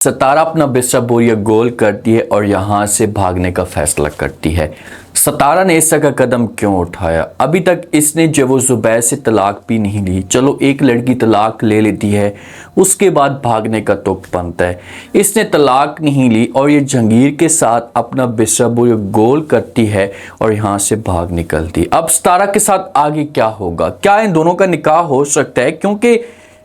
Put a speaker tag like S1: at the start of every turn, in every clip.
S1: सतारा अपना बिस्तर बोरिया गोल करती है और यहाँ से भागने का फैसला करती है। सतारा ने इस का कदम क्यों उठाया? अभी तक इसने जो वो जुबैर से तलाक भी नहीं ली। चलो एक लड़की तलाक ले लेती है, उसके बाद भागने का तुक बनता है। इसने तलाक नहीं ली और ये जहांगीर के साथ अपना बिस्तर बोरिया गोल करती है और यहाँ से भाग निकलती। अब सतारा के साथ आगे क्या होगा? क्या इन दोनों का निकाह हो सकता है? क्योंकि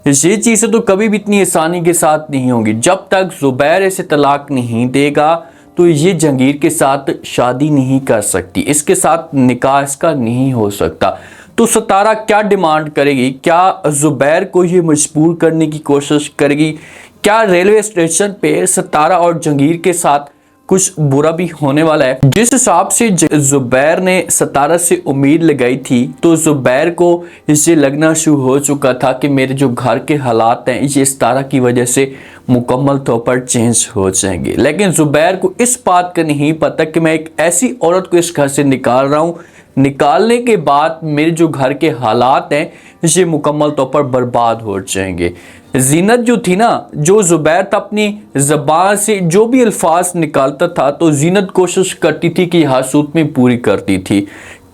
S1: ये चीज़ें तो कभी भी इतनी आसानी के साथ नहीं होंगी। जब तक जुबैर इसे तलाक नहीं देगा तो ये जहांगीर के साथ शादी नहीं कर सकती, इसके साथ निकाह इसका नहीं हो सकता। तो सतारा क्या डिमांड करेगी? क्या जुबैर को ये मजबूर करने की कोशिश करेगी? क्या रेलवे स्टेशन पे सतारा और जहांगीर के साथ कुछ बुरा भी होने वाला है? जिस हिसाब से जुबैर ने सतारा से उम्मीद लगाई थी तो जुबैर को इससे लगना शुरू हो चुका था कि मेरे जो घर के हालात हैं ये सतारा की वजह से मुकम्मल तौर पर चेंज हो जाएंगे। लेकिन जुबैर को इस बात का नहीं पता कि मैं एक ऐसी औरत को इस घर से निकाल रहा हूँ, निकालने के बाद मेरे जो घर के हालात हैं ये मुकम्मल तौर पर बर्बाद हो जाएंगे। जीनत जो थी ना, जो जुबैर था अपनी ज़बान से जो भी अल्फाज निकालता था तो जीनत कोशिश करती थी कि हासूत में पूरी करती थी,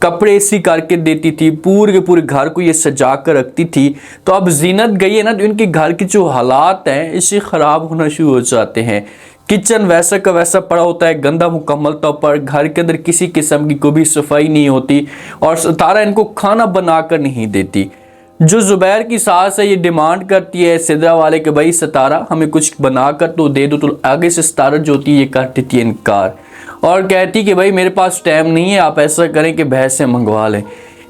S1: कपड़े इसी करके देती थी, पूरे के पूरे घर को ये सजा कर रखती थी। तो अब जीनत गई है ना, तो इनके घर के जो हालात हैं इससे ख़राब होना शुरू हो जाते हैं। किचन वैसा का वैसा पड़ा होता है, गंदा मुकम्मल तौर पर। घर के अंदर किसी किस्म की कोई भी सफाई नहीं होती और सतारा इनको खाना बनाकर नहीं देती। जो जुबैर की सास है ये डिमांड करती है सिदरा वाले के भाई सतारा हमें कुछ बनाकर तो दे दो, तो आगे से सतारा जो होती है ये कर देती है इनकार और कहती कि भाई मेरे पास टाइम नहीं है, आप ऐसा करें कि भैंस से मंगवा लें।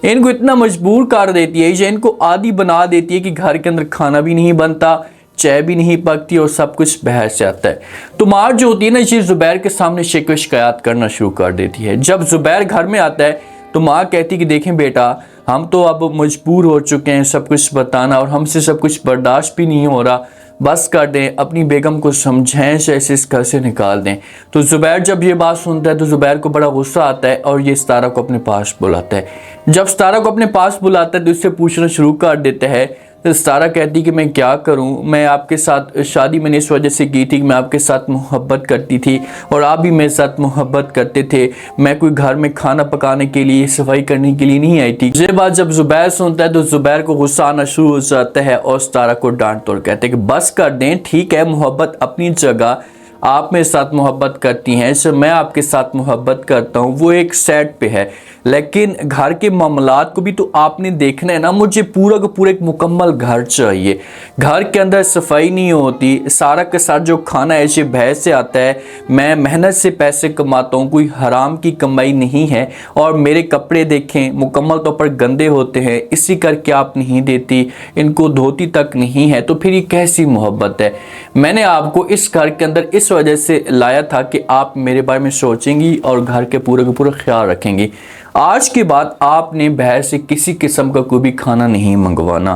S1: इनको इतना मजबूर कर देती है, ये इनको आदी बना देती है कि घर के अंदर खाना भी नहीं बनता, चाय भी नहीं पकती और सब कुछ बाहर से आता है। तो मार जो होती है ना ये जुबैर के सामने शिकवा शिकायत करना शुरू कर देती है। जब जुबैर घर में आता है तो माँ कहती कि देखें बेटा, हम तो अब मजबूर हो चुके हैं सब कुछ बताना और हमसे सब कुछ बर्दाश्त भी नहीं हो रहा, बस कर दें, अपनी बेगम को समझाएं, ऐसे इस घर से निकाल दें। तो जुबैर जब ये बात सुनता है तो जुबैर को बड़ा गुस्सा आता है और ये सतारा को अपने पास बुलाता है। जब सतारा को अपने पास बुलाता है तो इससे पूछना शुरू कर देता है। तो सतारा कहती कि मैं क्या करूं, मैं आपके साथ शादी मैंने इस वजह से की थी कि मैं आपके साथ मोहब्बत करती थी और आप भी मेरे साथ मोहब्बत करते थे। मैं कोई घर में खाना पकाने के लिए, सफाई करने के लिए नहीं आई थी। ये बात जब जुबैर सुनता है तो जुबैर को गुस्सा आना शुरू हो जाता है और सतारा को डांट तोड़ कहते हैं कि बस कर दें, ठीक है मोहब्बत अपनी जगह, आप मेरे साथ मोहब्बत करती हैं, सो मैं आपके साथ मोहब्बत करता हूँ, वो एक सेट पे है, लेकिन घर के मामलात को भी तो आपने देखना है ना। मुझे पूरा का पूरा एक मुकम्मल घर चाहिए। घर के अंदर सफाई नहीं होती, सारा के साथ जो खाना है ये बाहर से आता है, मैं मेहनत से पैसे कमाता हूँ, कोई हराम की कमाई नहीं है और मेरे कपड़े देखें मुकम्मल तौर पर गंदे होते हैं, इसी करके आप नहीं देती, इनको धोती तक नहीं है। तो फिर ये कैसी मोहब्बत है? मैंने आपको इस घर के अंदर इस वजह से लाया था कि आप मेरे बारे में सोचेंगी और घर के पूरे का पूरा ख्याल रखेंगी। आज के बाद आपने बाहर से किसी किस्म का कोई भी खाना नहीं मंगवाना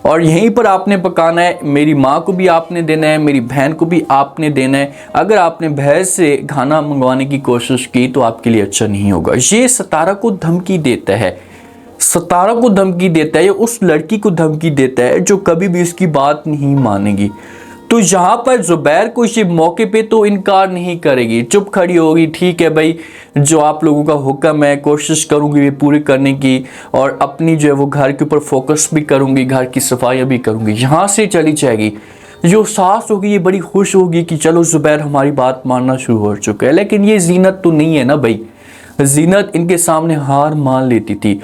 S1: और यहीं पर आपने पकाना है। मेरी माँ को भी आपने देना है, मेरी बहन को भी आपने देना है। अगर आपने बाहर से खाना मंगवाने की कोशिश की तो आपके लिए अच्छा नहीं होगा। ये सतारा को धमकी देता है, सतारा को धमकी देता है, उस लड़की को धमकी देता है जो कभी भी इसकी बात नहीं मानेगी। तो यहाँ पर जुबैर को इसी मौके पे तो इनकार नहीं करेगी, चुप खड़ी होगी। ठीक है भाई, जो आप लोगों का हुक्म है कोशिश करूँगी पूरी करने की और अपनी जो है वो घर के ऊपर फोकस भी करूँगी, घर की सफाइयाँ भी करूँगी। यहाँ से चली जाएगी। जो सास होगी ये बड़ी खुश होगी कि चलो जुबैर हमारी बात मानना शुरू हो चुका है। लेकिन ये जीनत तो नहीं है ना भाई, जीनत इनके सामने हार मान लेती थी,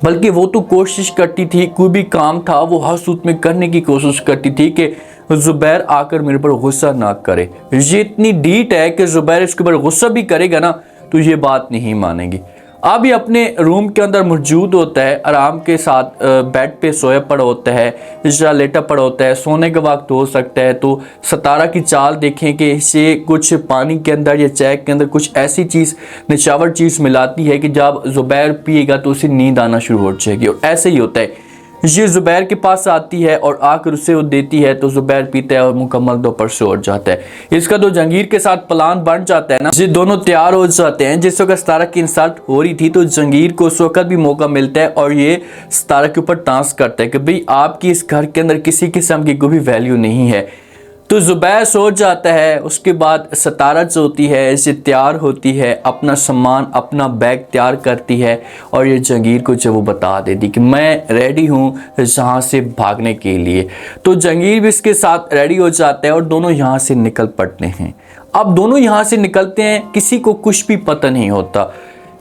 S1: बल्कि वो तो कोशिश करती थी, कोई भी काम था वो हसूत में करने की कोशिश करती थी कि जुबैर आकर मेरे पर गुस्सा ना करे। ये इतनी डीट है कि जुबैर इसके ऊपर गुस्सा भी करेगा ना तो ये बात नहीं मानेगी। अब ये अपने रूम के अंदर मौजूद होता है, आराम के साथ बेड पे सोया पड़ा होता है या लेटा पड़ा होता है, सोने का वक्त हो सकता है। तो सतारा की चाल देखें कि इसे कुछ पानी के अंदर या चाय के अंदर कुछ ऐसी चीज़ निशावर चीज़ मिलाती है कि जब जुबैर पिएगा तो उसे नींद आना शुरू हो जाएगी। और ऐसे ही होता है, ये जुबैर के पास आती है और आकर उसे वो देती है तो जुबैर पीता है और मुकम्मल तौर पर सो जाता है। इसका तो जहांगीर के साथ प्लान बन जाता है ना, ये दोनों तैयार हो जाते हैं। जिस वक्त सतारा की इंसल्ट हो रही थी तो जहांगीर को उस वक्त भी मौका मिलता है और ये सतारा के ऊपर टांस करता है कि भाई आपकी इस घर के अंदर किसी किस्म की कोई भी वैल्यू नहीं है। तो ज़ुबैर सो जाता है। उसके बाद सतारा जो होती है इसे तैयार होती है, अपना सामान अपना बैग तैयार करती है और ये जहांगीर को जब वो बता देती कि मैं रेडी हूँ यहाँ से भागने के लिए। तो जहांगीर भी इसके साथ रेडी हो जाता है और दोनों यहाँ से निकल पड़ते हैं। अब दोनों यहाँ से निकलते हैं, किसी को कुछ भी पता नहीं होता।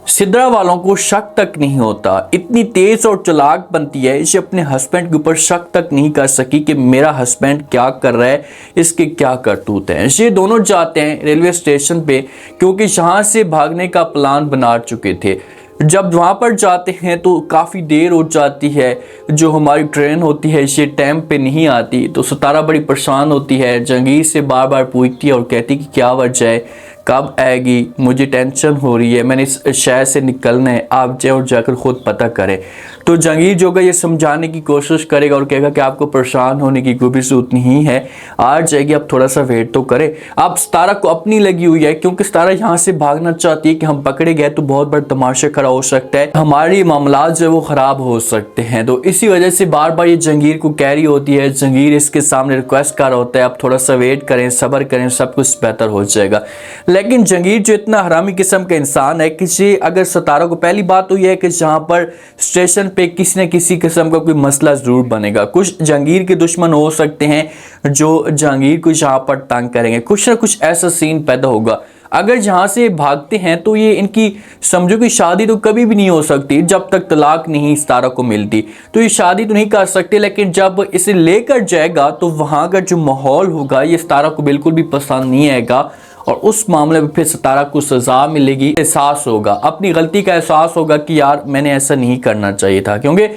S1: सिद्रा वालों को शक तक नहीं होता, इतनी तेज और चालाक बनती है, इसे अपने हस्बैंड के ऊपर शक तक नहीं कर सकी कि मेरा हस्बैंड क्या कर रहा है, इसके क्या करतूत हैं। ये दोनों जाते हैं रेलवे स्टेशन पे, क्योंकि यहाँ से भागने का प्लान बना चुके थे। जब वहाँ पर जाते हैं तो काफ़ी देर हो जाती है, जो हमारी ट्रेन होती है ये टाइम पे नहीं आती। तो सितारा बड़ी परेशान होती है, जहांगीर से बार बार पूछती है और कहती कि क्या वजह है, कब आएगी, मुझे टेंशन हो रही है, मैंने इस शहर से निकलना है, आप जाए और जाकर खुद पता करें। तो जहांगीर जो है ये समझाने की कोशिश करेगा और कहेगा कि आपको परेशान होने की कोई भी जरूरत नहीं है, आ जाएगी, आप थोड़ा सा वेट तो करें। अब सितारा को अपनी लगी हुई है, क्योंकि सितारा यहाँ से भागना चाहती है कि हम पकड़े गए तो बहुत बड़ा तमाशा खड़ा हो सकता है, हमारी मामला जो है वो खराब हो सकते हैं। तो इसी वजह से बार बार ये जहांगीर को कह रही होती है। जहांगीर इसके सामने रिक्वेस्ट कर रहा होता है, आप थोड़ा सा वेट करें, सब्र करें, सब कुछ बेहतर हो जाएगा। लेकिन जहांगीर जो इतना हरामी किस्म का इंसान है कि ये अगर सितारा को, पहली बात तो यह है कि जहाँ पर स्टेशन पे किसी न किसी किस्म का कोई मसला ज़रूर बनेगा। कुछ जहांगीर के दुश्मन हो सकते हैं जो जहांगीर को यहाँ पर तंग करेंगे, कुछ ना कुछ ऐसा सीन पैदा होगा। अगर यहाँ से भागते हैं तो ये इनकी समझो कि शादी तो कभी भी नहीं हो सकती जब तक तलाक नहीं सितारा को मिलती। तो ये शादी तो नहीं कर सकते, लेकिन जब इसे लेकर जाएगा तो वहाँ का जो माहौल होगा ये सितारा को बिल्कुल भी पसंद नहीं आएगा और उस मामले में फिर सितारा को सज़ा मिलेगी। एहसास होगा, अपनी गलती का एहसास होगा कि यार मैंने ऐसा नहीं करना चाहिए था, क्योंकि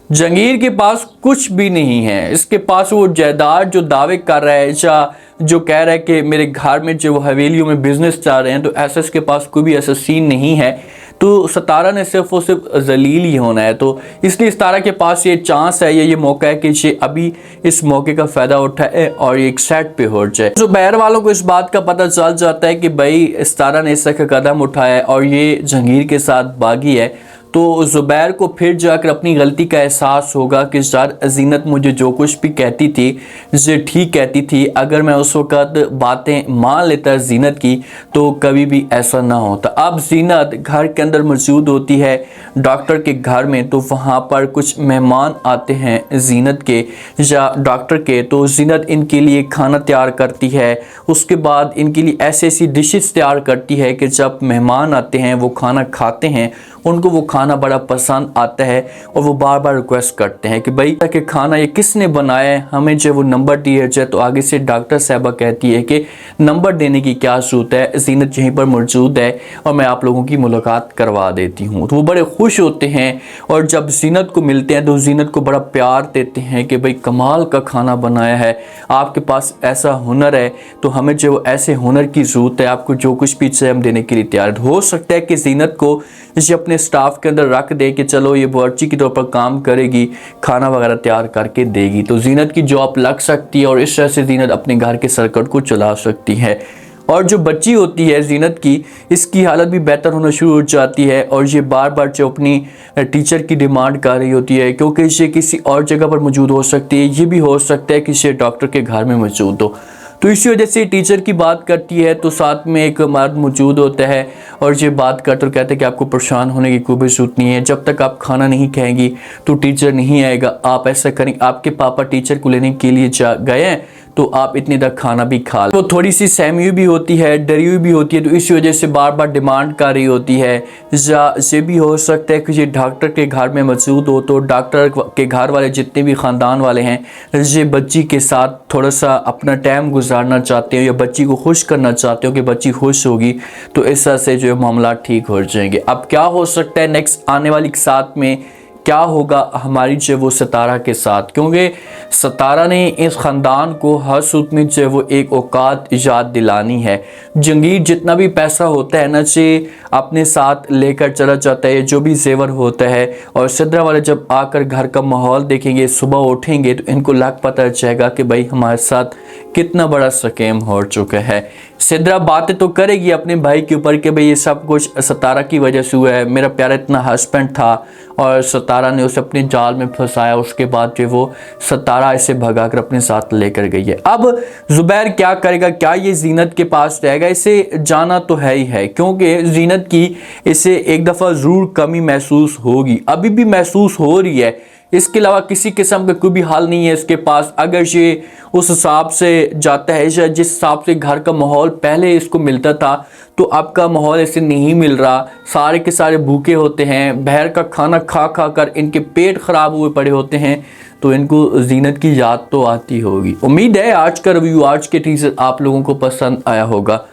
S1: जहांगीर के पास कुछ भी नहीं है। इसके पास वो जायदाद जो दावे कर रहा है या जो कह रहा है कि मेरे घर में जो हवेलियों में बिजनेस चल रहे हैं, तो ऐसा इसके पास कोई भी ऐसा सीन नहीं है। तो सितारा ने सिर्फ और सिर्फ जलील ही होना है। तो इसलिए सितारा के पास ये चांस है, ये मौका है कि ये अभी इस मौके का फ़ायदा उठाए और एक सेट पे हो जाए। ज़ुबैर वालों को इस बात का पता चल जाता है कि भाई सितारा ने इस तरह का कदम उठाया और ये जहांगीर के साथ बागी है। तो ज़ुबैर को फिर जाकर अपनी गलती का एहसास होगा कि यार ज़ीनत मुझे जो कुछ भी कहती थी ये ठीक कहती थी, अगर मैं उस वक़्त बातें मान लेता ज़ीनत की तो कभी भी ऐसा ना होता। अब ज़ीनत घर के अंदर मौजूद होती है डॉक्टर के घर में, तो वहाँ पर कुछ मेहमान आते हैं ज़ीनत के या डॉक्टर के। तो ज़ीनत इनके लिए खाना तैयार करती है, उसके बाद इनके लिए ऐसी ऐसी डिशेस तैयार करती है कि जब मेहमान आते हैं वो खाना खाते हैं, उनको वो खाना बड़ा पसंद आता है और वो बार बार रिक्वेस्ट करते हैं कि भाई कि खाना ये किसने बनाया है, हमें जो वो नंबर दिया जाए। तो आगे से डॉक्टर साहबा कहती है कि नंबर देने की क्या जरूरत है, ज़ीनत यहीं पर मौजूद है और मैं आप लोगों की मुलाकात करवा देती हूँ। तो वो बड़े खुश होते हैं और जब ज़ीनत को मिलते हैं तो ज़ीनत को बड़ा प्यार देते हैं कि भाई कमाल का खाना बनाया है, आपके पास ऐसा हुनर है, तो हमें जो ऐसे हुनर की ज़रूरत है, आपको जो कुछ भी चाहिए हम देने के लिए तैयार। हो सकता है कि ज़ीनत को इसे अपने स्टाफ के अंदर रख दे कि चलो ये बावर्ची के तौर पर काम करेगी, खाना वगैरह तैयार करके देगी, तो ज़ीनत की जॉब लग सकती है और इस तरह से ज़ीनत अपने घर के सर्कट को चला सकती है। और जो बच्ची होती है ज़ीनत की, इसकी हालत भी बेहतर होना शुरू हो जाती है और ये बार बार जो अपनी टीचर की डिमांड कर रही होती है, क्योंकि ये किसी और जगह पर मौजूद हो सकती है, ये भी हो सकता है कि ये डॉक्टर के घर में मौजूद हो। तो इसी वजह से टीचर की बात करती है तो साथ में एक मर्द मौजूद होता है और ये बात करते और कहते हैं कि आपको परेशान होने की कोई भी जरूरत नहीं है, जब तक आप खाना नहीं खाएंगी तो टीचर नहीं आएगा। आप ऐसा करें, आपके पापा टीचर को लेने के लिए गए हैं तो आप इतने तक खाना भी खा लो। तो थोड़ी सी सहमी भी होती है, डरी हुई भी होती है, तो इसी वजह से बार बार डिमांड कर रही होती है। या ये भी हो सकता है कि ये डॉक्टर के घर में मौजूद हो तो डॉक्टर के घर वाले जितने भी ख़ानदान वाले हैं ये बच्ची के साथ थोड़ा सा अपना टाइम गुजारना चाहते हो या बच्ची को खुश करना चाहते हो कि बच्ची खुश होगी तो इस तरह से जो मामला ठीक हो जाएंगे। अब क्या हो सकता है नेक्स्ट आने वाली साथ में क्या होगा हमारी जो वो सितारा के साथ, क्योंकि सितारा ने इस ख़ानदान को हर सूरत में जो वो एक औकात याद दिलानी है। जहांगीर जितना भी पैसा होता है ना से अपने साथ लेकर चला जाता है, जो भी जेवर होता है, और सिद्रा वाले जब आकर घर का माहौल देखेंगे, सुबह उठेंगे तो इनको लग पता चलेगा कि भाई हमारे साथ कितना बड़ा स्कैम हो चुका है। सिद्रा बातें तो करेगी अपने भाई के ऊपर कि भाई ये सब कुछ सितारा की वजह से हुआ है, मेरा प्यारा इतना हस्बैंड था और सितारा सतारा ने उसे अपने जाल में फंसाया। उसके बाद जो वो सतारा इसे भगाकर अपने साथ लेकर गई है। अब जुबैर क्या करेगा, क्या ये जीनत के पास रहेगा, इसे जाना तो है ही है, क्योंकि जीनत की इसे एक दफ़ा ज़रूर कमी महसूस होगी, अभी भी महसूस हो रही है। इसके अलावा किसी किस्म का कोई भी हाल नहीं है इसके पास। अगर ये उस हिसाब से जाता है या जिस हिसाब से घर का माहौल पहले इसको मिलता था, तो अब का माहौल इसे नहीं मिल रहा। सारे के सारे भूखे होते हैं, बाहर का खाना खा खा कर इनके पेट ख़राब हुए पड़े होते हैं, तो इनको जीनत की याद तो आती होगी। उम्मीद है आज का रिव्यू, आज के टीजर आप लोगों को पसंद आया होगा।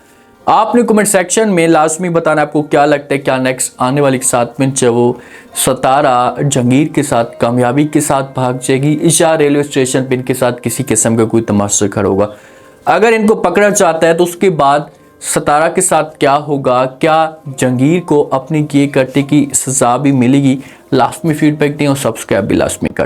S1: आपने कमेंट सेक्शन में लाजमी बताना आपको क्या लगता है, क्या नेक्स्ट आने वाली के साथ में वो सतारा जहांगीर के साथ कामयाबी के साथ भाग जाएगी या रेलवे स्टेशन पर इनके साथ किसी किस्म का कोई तमाशा खड़ा होगा। अगर इनको पकड़ा जाता है तो उसके बाद सतारा के साथ क्या होगा, क्या जहांगीर को अपनी किए करते की सजा भी मिलेगी। लास्ट में फीडबैक दें और सब्सक्राइब भी लास्ट में कर।